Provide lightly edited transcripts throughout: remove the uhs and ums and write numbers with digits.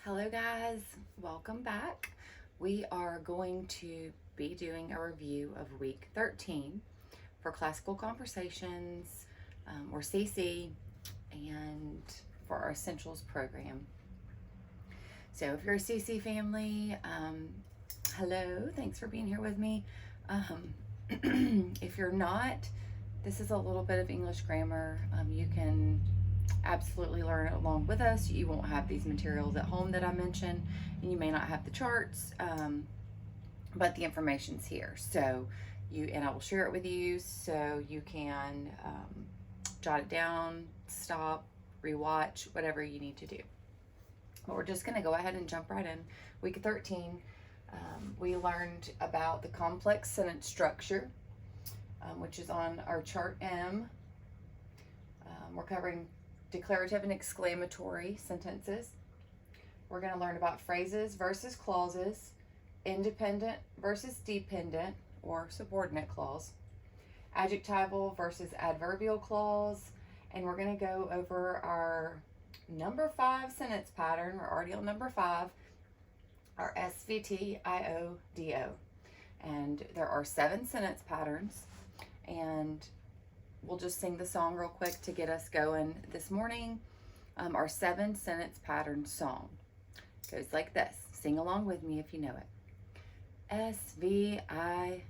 Hello guys, welcome back. We are going to be doing a review of week 13 for Classical Conversations, or CC, and for our Essentials program. So if you're a CC family, hello, thanks for being here with me. If you're not, this is a little bit of English grammar. You can absolutely learn it along with us. You won't have these materials at home that I mentioned, and you may not have the charts, but the information's here. So I will share it with you so you can jot it down, stop, rewatch, whatever you need to do. But we're just going to go ahead and jump right in. Week 13, we learned about the complex sentence structure, which is on our chart M. We're covering declarative and exclamatory sentences. We're going to learn about phrases versus clauses, independent versus dependent or subordinate clause, adjectival versus adverbial clause, and we're going to go over our number 5 sentence pattern. We're already on number 5, our SVT-IODO. And there are 7 sentence patterns, and we'll just sing the song real quick to get us going this morning. Our 7 sentence pattern song goes like this. Sing along with me if you know it. SVI,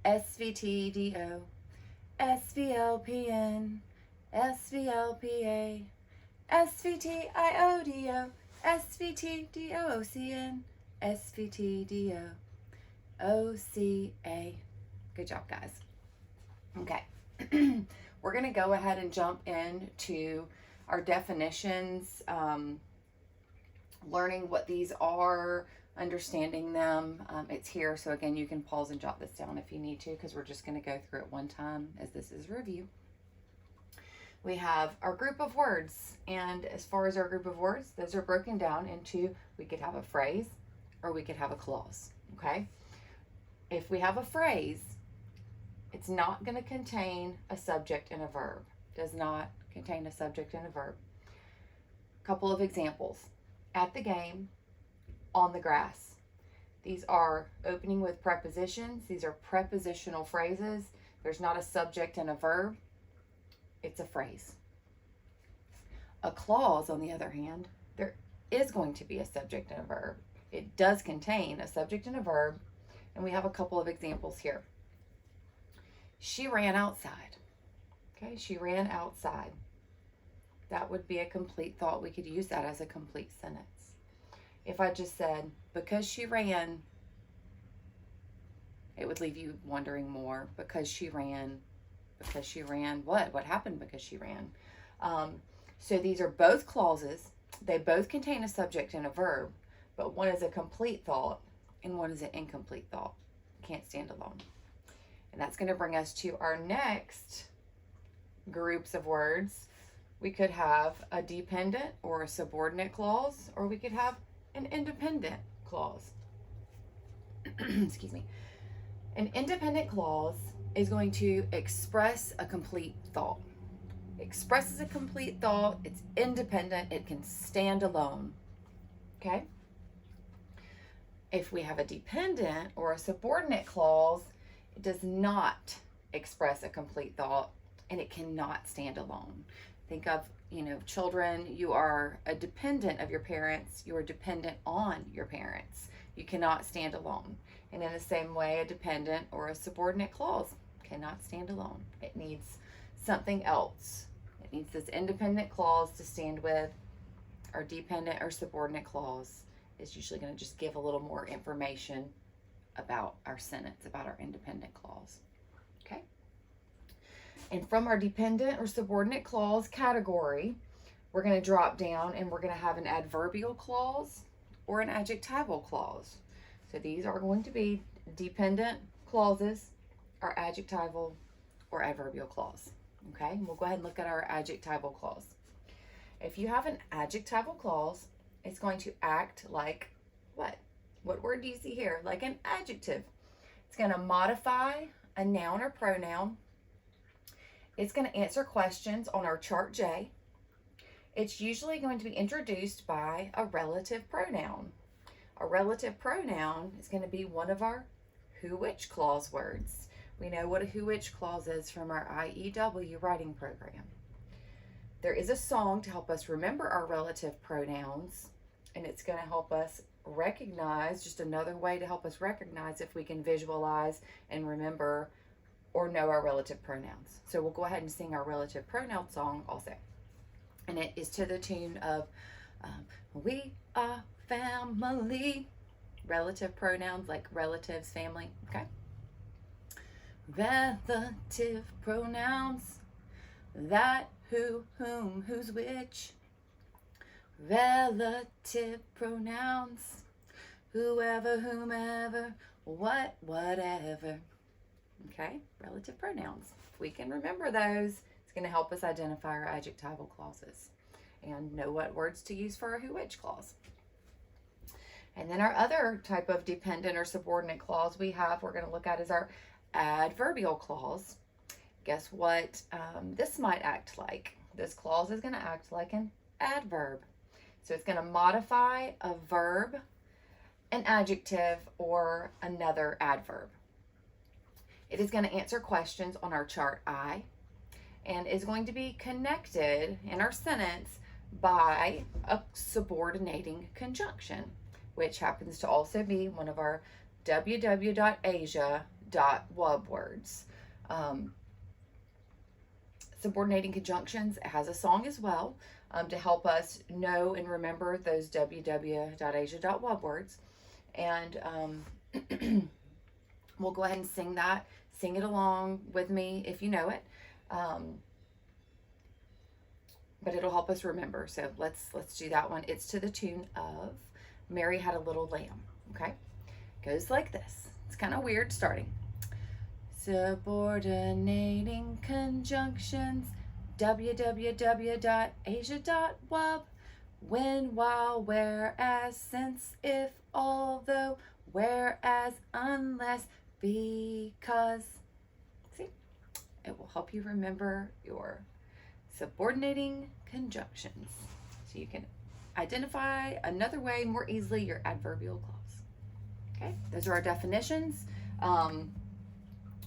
SVTDO, SVLPN, SVLPA, SVTIODO, SVTDOOCN, SVTDO, OCA. Good job, guys. Okay. We're going to go ahead and jump into our definitions, learning what these are, understanding them. It's here, so again, you can pause and jot this down if you need to, because we're just going to go through it one time as this is a review. We have our group of words, and as far as our group of words, those are broken down into, we could have a phrase or we could have a clause, okay? If we have a phrase, it's not going to contain a subject and a verb. Does not contain a subject and a verb. Couple of examples. At the game, on the grass. These are opening with prepositions. These are prepositional phrases. There's not a subject and a verb. It's a phrase. A clause, on the other hand, there is going to be a subject and a verb. It does contain a subject and a verb, and we have a couple of examples here. She ran outside. Okay, she ran outside. That would be a complete thought. We could use that as a complete sentence. If I just said, because she ran, it would leave you wondering more. Because she ran what? What happened because she ran? So these are both clauses. They both contain a subject and a verb, but one is a complete thought and one is an incomplete thought. Can't stand alone. And that's going to bring us to our next groups of words. We could have a dependent or a subordinate clause, or we could have an independent clause. Excuse me. An independent clause is going to express a complete thought. It expresses a complete thought. It's independent. It can stand alone. Okay? If we have a dependent or a subordinate clause, it does not express a complete thought, and it cannot stand alone. Think of, children, you are a dependent of your parents. You are dependent on your parents. You cannot stand alone. And in the same way, a dependent or a subordinate clause cannot stand alone. It needs something else. It needs this independent clause to stand with. Our dependent or subordinate clause is usually going to just give a little more information about our sentence, about our independent clause. Okay? And from our dependent or subordinate clause category, we're going to drop down and we're going to have an adverbial clause or an adjectival clause. So these are going to be dependent clauses or adjectival or adverbial clause. Okay? And we'll go ahead and look at our adjectival clause. If you have an adjectival clause, it's going to act like what? What word do you see here? Like an adjective. It's going to modify a noun or pronoun. It's going to answer questions on our chart J. it's usually going to be introduced by a relative pronoun. A relative pronoun is going to be one of our who which clause words. We know what a who which clause is from our IEW writing program. There is a song to help us remember our relative pronouns, and it's going to help us recognize, just another way to help us recognize if we can visualize and remember or know our relative pronouns. So we'll go ahead and sing our relative pronoun song also. And it is to the tune of We Are Family. Relative pronouns like relatives, family, okay? Relative pronouns, that, who, whom, who's which. Relative pronouns, whoever, whomever, what, whatever. Okay, relative pronouns. If we can remember those, it's going to help us identify our adjectival clauses and know what words to use for our who which clause. And then our other type of dependent or subordinate clause we're going to look at is our adverbial clause. Guess what this might act like? This clause is going to act like an adverb. So it's going to modify a verb, an adjective, or another adverb. It is going to answer questions on our chart I and is going to be connected in our sentence by a subordinating conjunction, which happens to also be one of our www.asia.wub words. Subordinating conjunctions has a song as well to help us know and remember those www.asia.wub words. And we'll go ahead and sing that. Sing it along with me if you know it. But it'll help us remember. So let's do that one. It's to the tune of Mary Had a Little Lamb. Okay? Goes like this. It's kind of weird starting. Subordinating conjunctions, www.asia.wub, when, while, whereas, since, if, although, whereas, unless, because. See? It will help you remember your subordinating conjunctions. So you can identify another way more easily your adverbial clause. Okay, those are our definitions.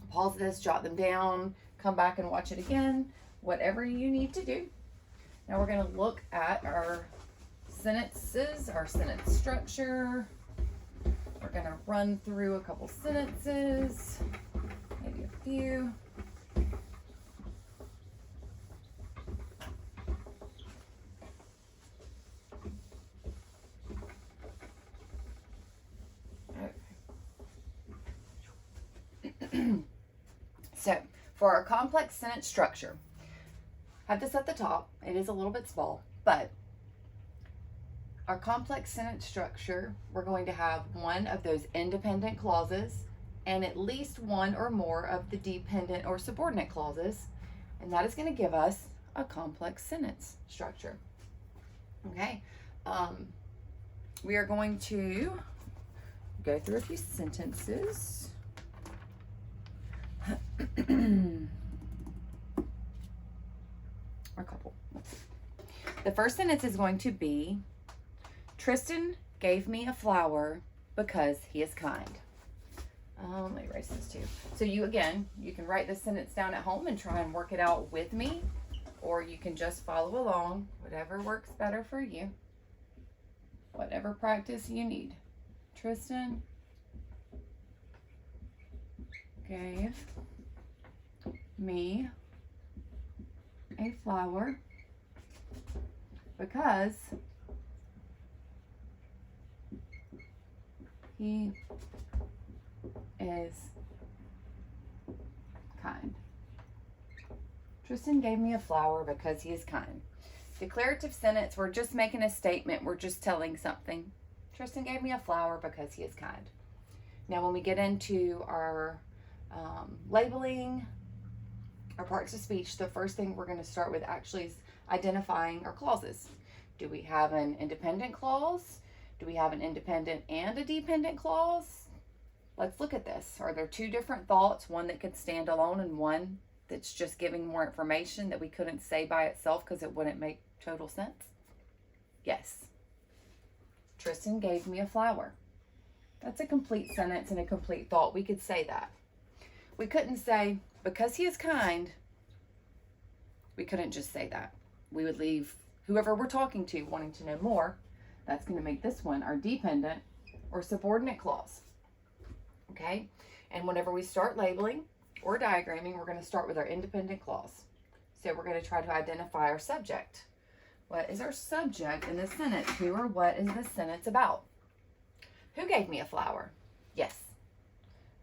Pause this, jot them down, come back and watch it again, whatever you need to do. Now we're going to look at our sentences, our sentence structure. We're going to run through a couple sentences, maybe a few. So, for our complex sentence structure, have this at the top. It is a little bit small, but our complex sentence structure, we're going to have one of those independent clauses and at least one or more of the dependent or subordinate clauses, and that is going to give us a complex sentence structure. Okay, we are going to go through a few sentences. Or a couple. The first sentence is going to be, Tristan gave me a flower because he is kind. Let me erase this too. So you can write this sentence down at home and try and work it out with me, or you can just follow along, whatever works better for you, whatever practice you need. Tristan gave me a flower because he is kind. Tristan gave me a flower because he is kind. Declarative sentence, we're just making a statement. We're just telling something. Tristan gave me a flower because he is kind. Now, when we get into our labeling, our parts of speech, the first thing we're going to start with actually is identifying our clauses. Do we have an independent clause? Do we have an independent and a dependent clause? Let's look at this. Are there two different thoughts, one that could stand alone and one that's just giving more information that we couldn't say by itself because it wouldn't make Total sense? Yes. Tristan gave me a flower. That's a complete sentence and a complete thought. We could say that. We couldn't say, because he is kind. We couldn't just say that. We would leave whoever we're talking to wanting to know more. That's going to make this one our dependent or subordinate clause. Okay? And whenever we start labeling or diagramming, we're going to start with our independent clause. So we're going to try to identify our subject. What is our subject in this sentence? Who or what is this sentence about? Who gave me a flower? Yes.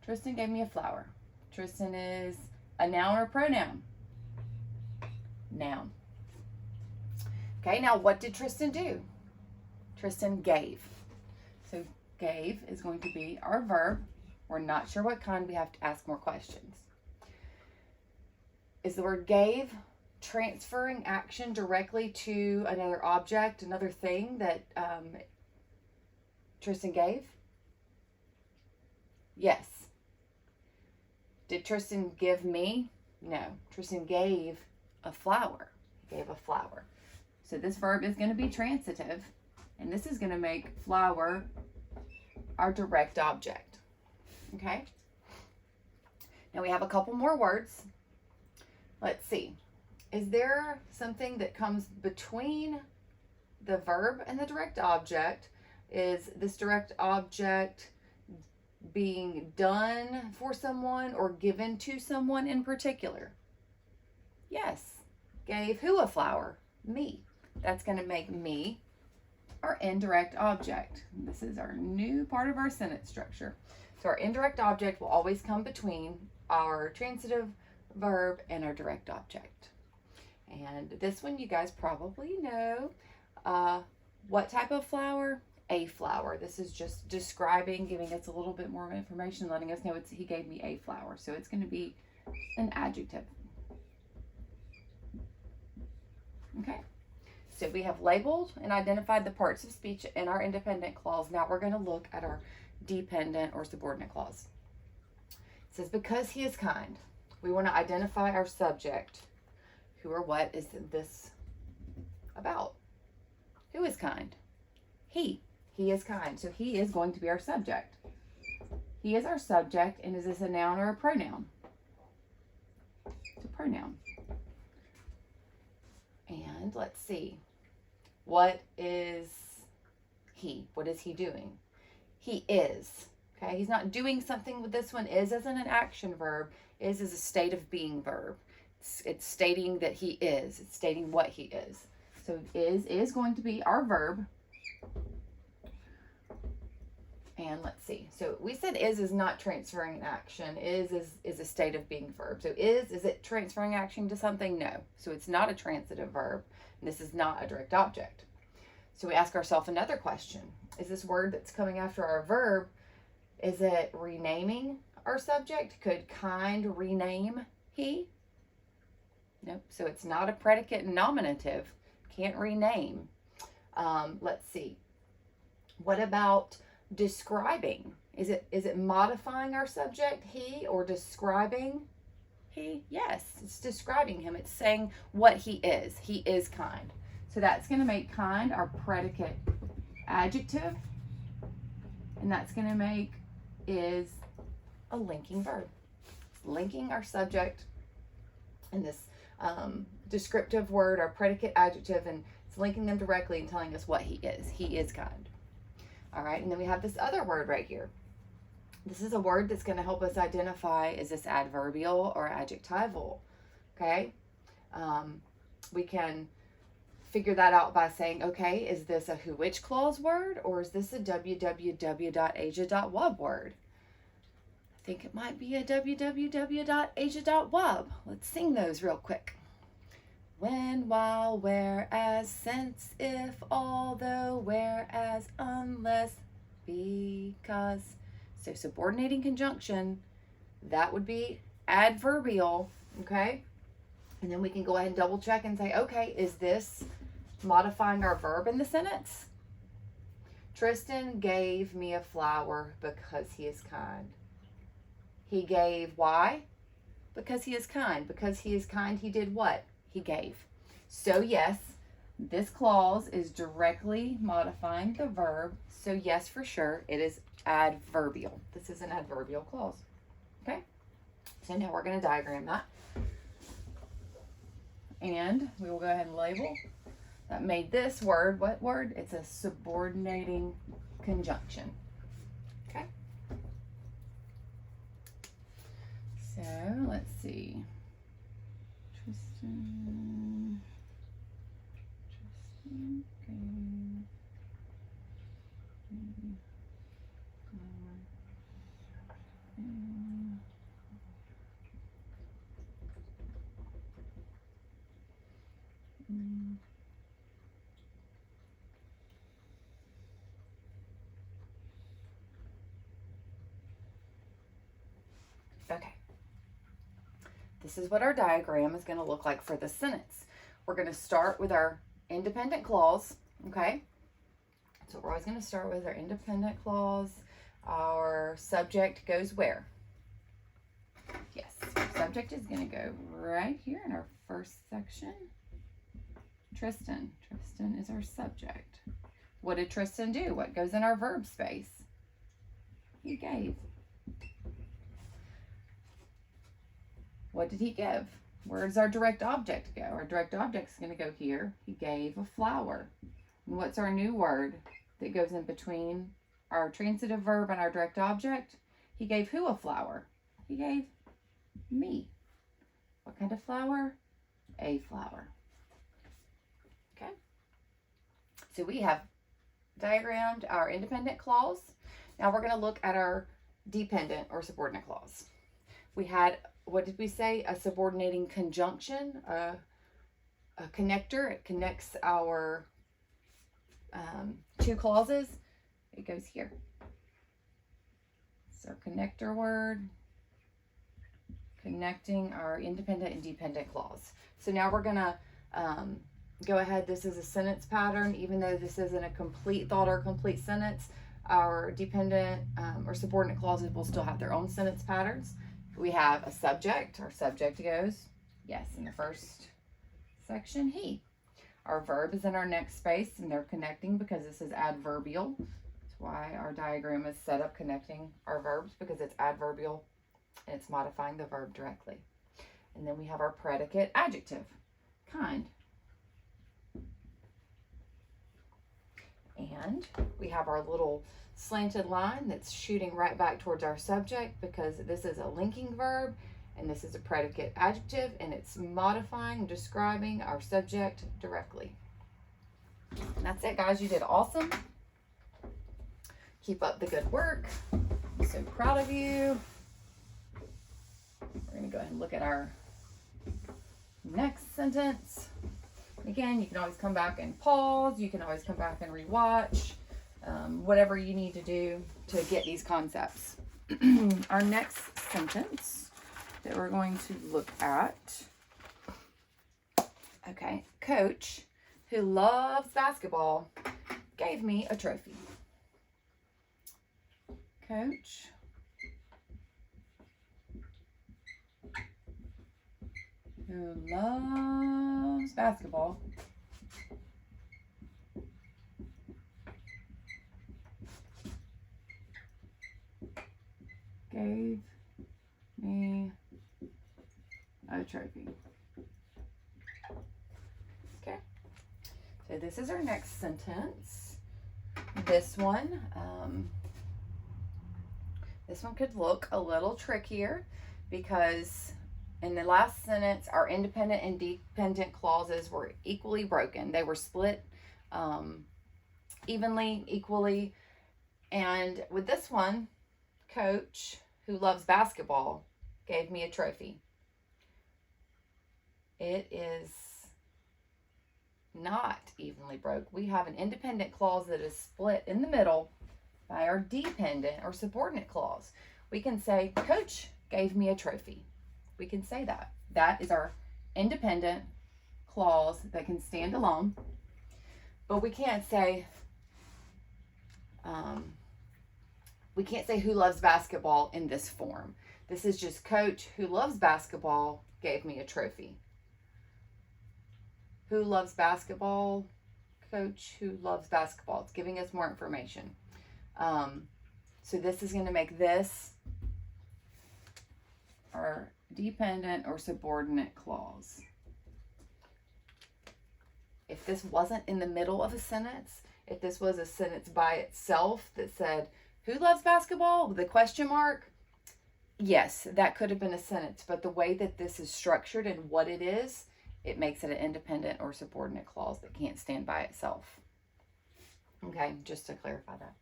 Tristan gave me a flower. Tristan is a noun or pronoun? Noun. Okay, now what did Tristan do? Tristan gave. So gave is going to be our verb. We're not sure what kind. We have to ask more questions. Is the word gave transferring action directly to another object, another thing that Tristan gave? Yes. Did Tristan give me? No. Tristan gave a flower. He gave a flower. So this verb is going to be transitive, and this is going to make flower our direct object. Okay? Now we have a couple more words. Let's see. Is there something that comes between the verb and the direct object? Is this direct object being done for someone or given to someone in particular? Yes. Gave who a flower? Me. That's going to make me our indirect object. This is our new part of our sentence structure. So our indirect object will always come between our transitive verb and our direct object. And this one you guys probably know. What type of flower? A flower. This is just describing, giving us a little bit more information, letting us know he gave me a flower. So it's going to be an adjective. Okay. So we have labeled and identified the parts of speech in our independent clause. Now we're going to look at our dependent or subordinate clause. It says, because he is kind. We want to identify our subject. Who or what is this about? Who is kind? He. He is kind. So he is going to be our subject. He is our subject, and is this a noun or a pronoun? It's a pronoun. And let's see. What is he? What is he doing? He is. Okay, he's not doing something with this one. Is isn't an action verb. Is a state of being verb. It's stating that he is. It's stating what he is. So is going to be our verb. And let's see. So we said is not transferring an action. Is a state of being verb. So is it transferring action to something? No. So it's not a transitive verb. And this is not a direct object. So we ask ourselves another question. Is this word that's coming after our verb, is it renaming our subject? Could kind rename he? Nope. So it's not a predicate nominative. Can't rename. Let's see. What about describing? Is it modifying our subject, he, or describing he? Yes, it's describing him. It's saying what he is. He is kind. So that's going to make kind our predicate adjective, and that's going to make is a linking verb. It's linking our subject and this descriptive word, our predicate adjective, and it's linking them directly and telling us what he is. He is kind. All right, and then we have this other word right here. This is a word that's going to help us identify, is this adverbial or adjectival? Okay, we can figure that out by saying, okay, is this a who-which clause word, or is this a www.asia.wub word? I think it might be a www.asia.wub. Let's sing those real quick. When, while, whereas, since, if, although, whereas, unless, because. So subordinating conjunction, that would be adverbial, okay? And then we can go ahead and double check and say, okay, is this modifying our verb in the sentence? Tristan gave me a flower because he is kind. He gave why? Because he is kind. Because he is kind, he did what? He gave. So yes, This clause is directly modifying the verb. So yes, for sure, it is adverbial. This is an adverbial clause. Okay? So now we're going to diagram that. And we will go ahead and label. That made this word, what word? It's a subordinating conjunction. Okay? So let's see. Tristan. Okay. This is what our diagram is going to look like for the sentence. We're going to start with our independent clause, okay? So we're always going to start with our independent clause. Our subject goes where? Yes, our subject is going to go right here in our first section. Tristan. Tristan is our subject. What did Tristan do? What goes in our verb space? He gave. What did he give? Where does our direct object go? Our direct object is going to go here. He gave a flower. And what's our new word that goes in between our transitive verb and our direct object? He gave who a flower? He gave me. What kind of flower? A flower. Okay. So we have diagrammed our independent clause. Now we're going to look at our dependent or subordinate clause. We had, what did we say? A subordinating conjunction, a connector. It connects our two clauses. It goes here. It's our connector word, connecting our independent and dependent clause. So now we're going to go ahead. This is a sentence pattern. Even though this isn't a complete thought or complete sentence, our dependent or subordinate clauses will still have their own sentence patterns. We have a subject. Our subject goes, yes, in the first section, he. Our verb is in our next space, and they're connecting because this is adverbial. That's why our diagram is set up connecting our verbs, because it's adverbial and it's modifying the verb directly. And then we have our predicate adjective, kind. And we have our little slanted line that's shooting right back towards our subject, because this is a linking verb and this is a predicate adjective, and it's modifying and describing our subject directly. And that's it, guys. You did awesome. Keep up the good work. I'm so proud of you. We're going to go ahead and look at our next sentence. Again, you can always come back and pause. You can always come back and rewatch. Whatever you need to do to get these concepts. Our next sentence that we're going to look at. Okay, coach who loves basketball gave me a trophy. Coach who loves basketball gave me a trophy. Okay, so this is our next sentence. This one could look a little trickier, because in the last sentence, our independent and dependent clauses were equally broken. They were split equally. And with this one, coach who loves basketball gave me a trophy. It is not evenly broke. We have an independent clause that is split in the middle by our dependent or subordinate clause. We can say, coach gave me a trophy. We can say that. That is our independent clause that can stand alone. But we can't say, who loves basketball in this form. This is just coach who loves basketball gave me a trophy. Who loves basketball? Coach who loves basketball. It's giving us more information. So this is going to make this our dependent or subordinate clause. If this wasn't in the middle of a sentence, if this was a sentence by itself that said, who loves basketball? With a question mark, yes, that could have been a sentence. But the way that this is structured and what it is, it makes it an independent or subordinate clause that can't stand by itself. Okay, just to clarify that.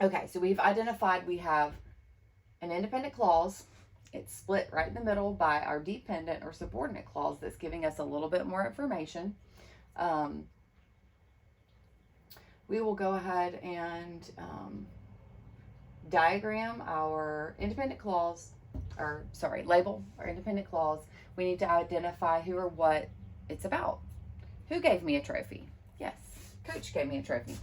Okay, so we've identified we have an independent clause. It's split right in the middle by our dependent or subordinate clause that's giving us a little bit more information. We will go ahead and diagram our independent clause, or sorry, label our independent clause. We need to identify who or what it's about. Who gave me a trophy? Yes, Coach gave me a trophy.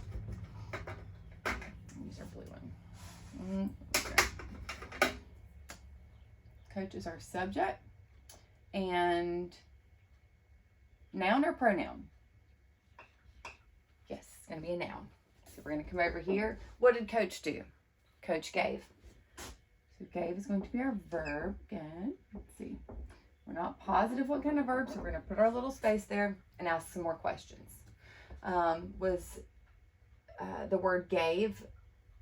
Use our blue one. Okay. Coach is our subject. And noun or pronoun? Yes, it's going to be a noun. So we're going to come over here. What did Coach do? Coach gave. So gave is going to be our verb. Again, let's see. We're not positive what kind of verb, so we're going to put our little space there and ask some more questions. Was the word gave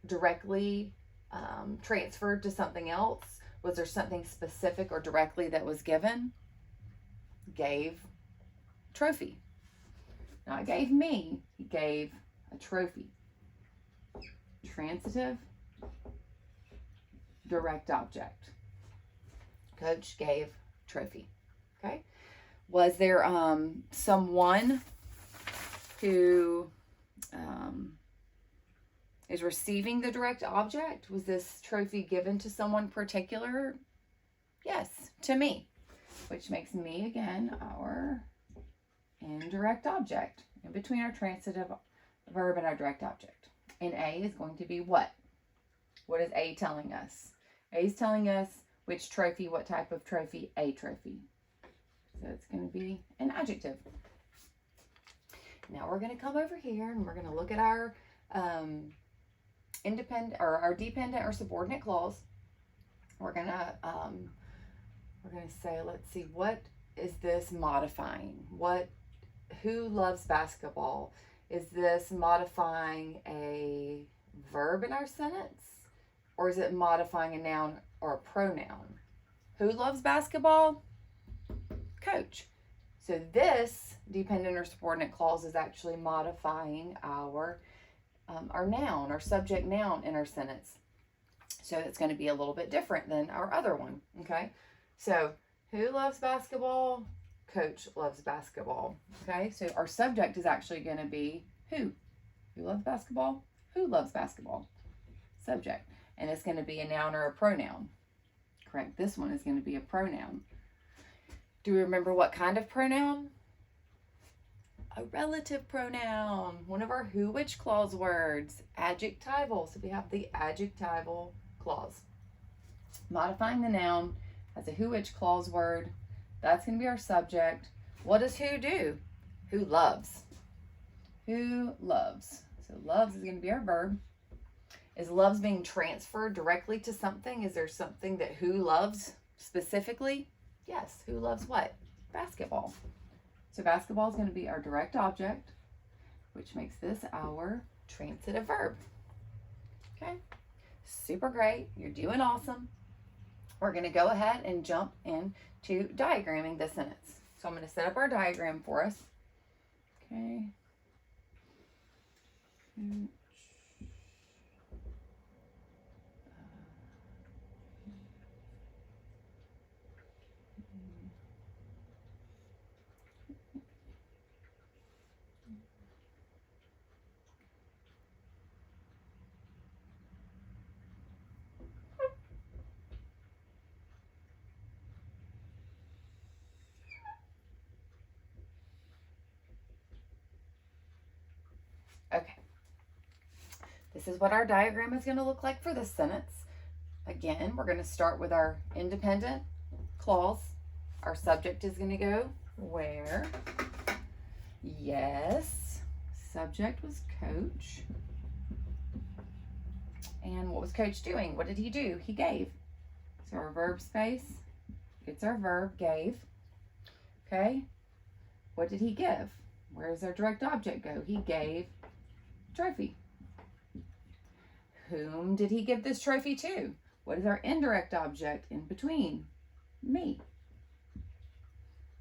directly transferred to something else? Was there something specific or directly that was given? Gave trophy. Not gave me, he gave a trophy. Transitive, direct object. Coach gave trophy. Okay. Was there someone who is receiving the direct object? Was this trophy given to someone particular? Yes, to me, which makes me again our indirect object in between our transitive verb and our direct object. And A is going to be what? What is A telling us? A is telling us which trophy, what type of trophy? A trophy. So it's going to be an adjective. Now we're going to come over here and we're going to look at our independent or our dependent or subordinate clause. We're going to say, let's see, what is this modifying? Who loves basketball? Is this modifying a verb in our sentence? Or is it modifying a noun or a pronoun? Who loves basketball? Coach. So this dependent or subordinate clause is actually modifying our noun, our subject noun in our sentence. So it's going to be a little bit different than our other one. Okay. So who loves basketball? Coach loves basketball. Okay. So our subject is actually going to be who? Who loves basketball? Who loves basketball? Subject. And it's going to be a noun or a pronoun. Correct. This one is going to be a pronoun. Do we remember what kind of pronoun? A relative pronoun. One of our who, which clause words. Adjectival. So we have the adjectival clause. Modifying the noun as a who, which clause word. That's going to be our subject. What does who do? Who loves. Who loves. So loves is going to be our verb. Is loves being transferred directly to something? Is there something that who loves specifically? Yes. Who loves what? Basketball. So basketball is going to be our direct object, which makes this our transitive verb. Okay. Super great. You're doing awesome. We're going to go ahead and jump into diagramming this sentence. So I'm going to set up our diagram for us. Okay. Okay. This is what our diagram is going to look like for this sentence. Again, we're going to start with our independent clause. Our subject is going to go where, yes, subject was coach. And what was coach doing? What did he do? He gave. So our verb space, it's our verb, gave. Okay, what did he give? Where does our direct object go? He gave trophy. Whom did he give this trophy to? What is our indirect object in between? Me.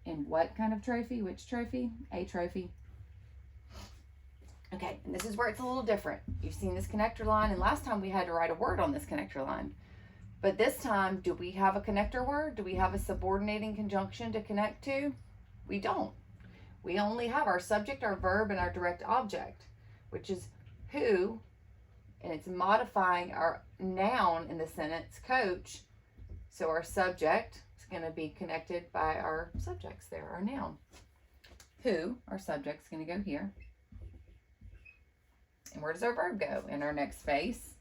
And what kind of trophy? Which trophy? A trophy. Okay, and this is where it's a little different. You've seen this connector line, and last time we had to write a word on this connector line. But this time, do we have a connector word? Do we have a subordinating conjunction to connect to? We don't. We only have our subject, our verb, and our direct object, which is who, and it's modifying our noun in the sentence, coach. So our subject is going to be connected by our subjects there, our noun. Who, our subject, is going to go here. And where does our verb go? In our next space.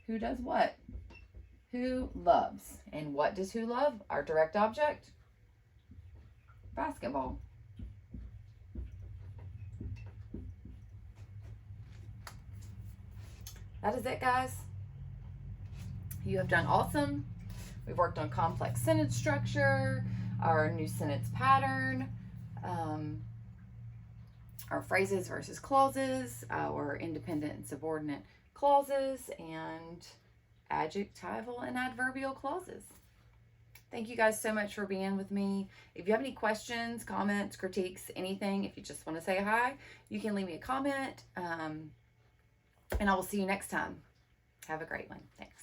Who does what? Who loves. And what does who love? Our direct object? Basketball. That is it, guys. You have done awesome. We've worked on complex sentence structure, our new sentence pattern, our phrases versus clauses, our independent and subordinate clauses, and adjectival and adverbial clauses. Thank you guys so much for being with me. If you have any questions, comments, critiques, anything, if you just want to say hi, you can leave me a comment. And I will see you next time. Have a great one. Thanks.